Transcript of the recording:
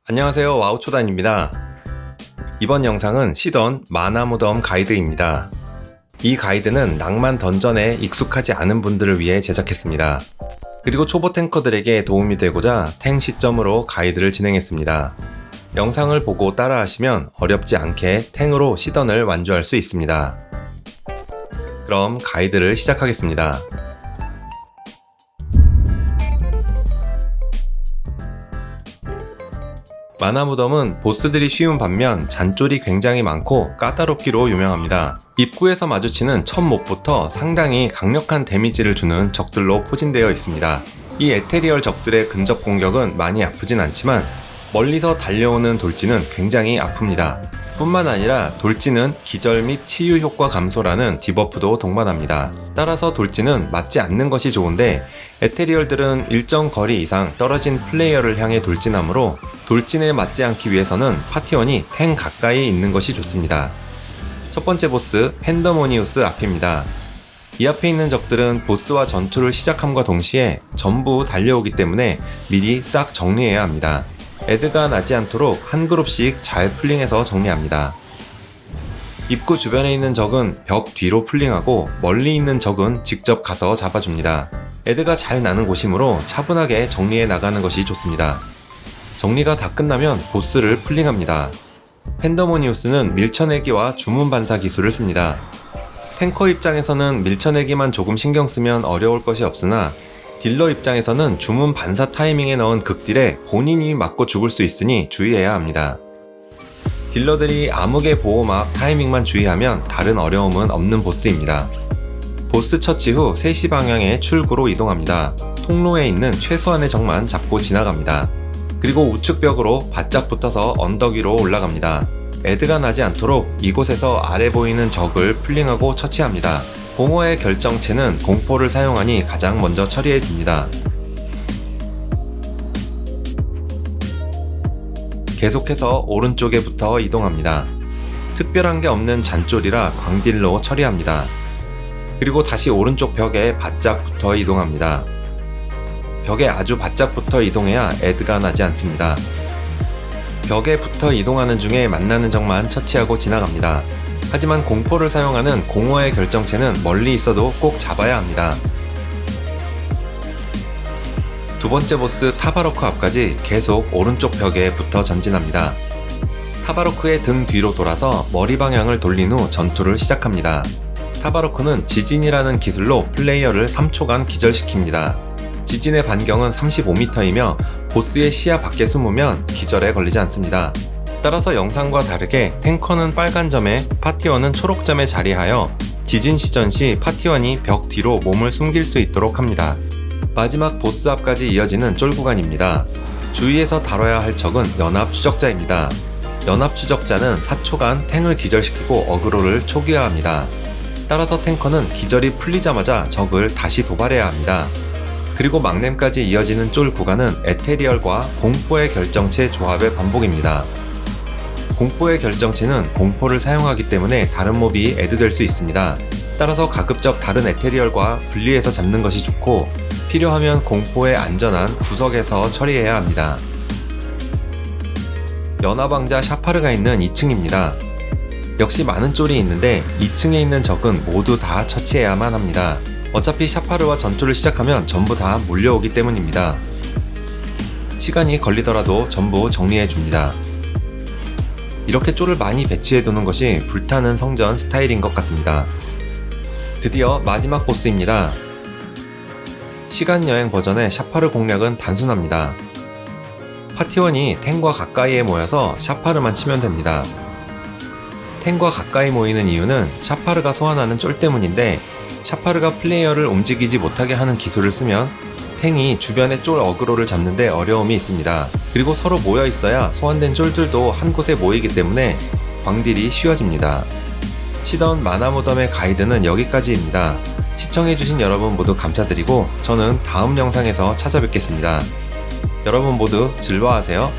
안녕하세요, 와우초단입니다. 이번 영상은 시던 만화무덤 가이드입니다. 이 가이드는 낭만 던전에 익숙하지 않은 분들을 위해 제작했습니다. 그리고 초보 탱커들에게 도움이 되고자 탱 시점으로 가이드를 진행했습니다. 영상을 보고 따라하시면 어렵지 않게 탱으로 시던을 완주할 수 있습니다. 그럼 가이드를 시작하겠습니다. 만화무덤은 보스들이 쉬운 반면 잔쫄이 굉장히 많고 까다롭기로 유명합니다. 입구에서 마주치는 첫 몹부터 상당히 강력한 데미지를 주는 적들로 포진되어 있습니다. 이 에테리얼 적들의 근접 공격은 많이 아프진 않지만 멀리서 달려오는 돌진은 굉장히 아픕니다. 뿐만 아니라 돌진은 기절 및 치유 효과 감소라는 디버프도 동반합니다. 따라서 돌진은 맞지 않는 것이 좋은데 에테리얼들은 일정 거리 이상 떨어진 플레이어를 향해 돌진하므로 돌진에 맞지 않기 위해서는 파티원이 탱 가까이 있는 것이 좋습니다. 첫 번째 보스 팬더모니우스 앞입니다. 이 앞에 있는 적들은 보스와 전투를 시작함과 동시에 전부 달려오기 때문에 미리 싹 정리해야 합니다. 애드가 나지 않도록 한 그룹씩 잘 풀링해서 정리합니다. 입구 주변에 있는 적은 벽 뒤로 풀링하고 멀리 있는 적은 직접 가서 잡아줍니다. 애드가 잘 나는 곳이므로 차분하게 정리해 나가는 것이 좋습니다. 정리가 다 끝나면 보스를 풀링합니다. 팬더모니우스는 밀쳐내기와 주문 반사 기술을 씁니다. 탱커 입장에서는 밀쳐내기만 조금 신경 쓰면 어려울 것이 없으나 딜러 입장에서는 주문 반사 타이밍에 넣은 극딜에 본인이 맞고 죽을 수 있으니 주의해야 합니다. 딜러들이 암흑의 보호막 타이밍만 주의하면 다른 어려움은 없는 보스입니다. 보스 처치 후 3시 방향의 출구로 이동합니다. 통로에 있는 최소한의 적만 잡고 지나갑니다. 그리고 우측 벽으로 바짝 붙어서 언덕 위로 올라갑니다. 애드가 나지 않도록 이곳에서 아래 보이는 적을 풀링하고 처치합니다. 공허의 결정체는 공포를 사용하니 가장 먼저 처리해줍니다. 계속해서 오른쪽에 붙어 이동합니다. 특별한 게 없는 잔쫄이라 광딜로 처리합니다. 그리고 다시 오른쪽 벽에 바짝 붙어 이동합니다. 벽에 아주 바짝 붙어 이동해야 애드가 나지 않습니다. 벽에 붙어 이동하는 중에 만나는 적만 처치하고 지나갑니다. 하지만 공포를 사용하는 공허의 결정체는 멀리 있어도 꼭 잡아야 합니다. 두 번째 보스 타바로크 앞까지 계속 오른쪽 벽에 붙어 전진합니다. 타바로크의 등 뒤로 돌아서 머리 방향을 돌린 후 전투를 시작합니다. 타바로크는 지진이라는 기술로 플레이어를 3초간 기절시킵니다. 지진의 반경은 35m이며 보스의 시야 밖에 숨으면 기절에 걸리지 않습니다. 따라서 영상과 다르게 탱커는 빨간 점에 파티원은 초록 점에 자리하여 지진 시전 시 파티원이 벽 뒤로 몸을 숨길 수 있도록 합니다. 마지막 보스 앞까지 이어지는 쫄 구간입니다. 주위에서 다뤄야 할 적은 연합 추적자입니다. 연합 추적자는 4초간 탱을 기절시키고 어그로를 초기화합니다. 따라서 탱커는 기절이 풀리자마자 적을 다시 도발해야 합니다. 그리고 막렘까지 이어지는 쫄 구간은 에테리얼과 공포의 결정체 조합의 반복입니다. 공포의 결정체는 공포를 사용하기 때문에 다른 몹이 애드될 수 있습니다. 따라서 가급적 다른 에테리얼과 분리해서 잡는 것이 좋고 필요하면 공포의 안전한 구석에서 처리해야 합니다. 연합왕자 샤파르가 있는 2층입니다. 역시 많은 쫄이 있는데 2층에 있는 적은 모두 다 처치해야만 합니다. 어차피 샤파르와 전투를 시작하면 전부 다 몰려오기 때문입니다. 시간이 걸리더라도 전부 정리해줍니다. 이렇게 쫄을 많이 배치해두는 것이 불타는 성전 스타일인 것 같습니다. 드디어 마지막 보스입니다. 시간여행 버전의 샤파르 공략은 단순합니다. 파티원이 탱과 가까이에 모여서 샤파르만 치면 됩니다. 탱과 가까이 모이는 이유는 샤파르가 소환하는 쫄 때문인데 샤파르가 플레이어를 움직이지 못하게 하는 기술을 쓰면 탱이 주변의 쫄 어그로를 잡는데 어려움이 있습니다. 그리고 서로 모여 있어야 소환된 쫄들도 한 곳에 모이기 때문에 광딜이 쉬워집니다. 시던 만화무덤의 가이드는 여기까지입니다. 시청해주신 여러분 모두 감사드리고 저는 다음 영상에서 찾아뵙겠습니다. 여러분 모두 즐거워하세요.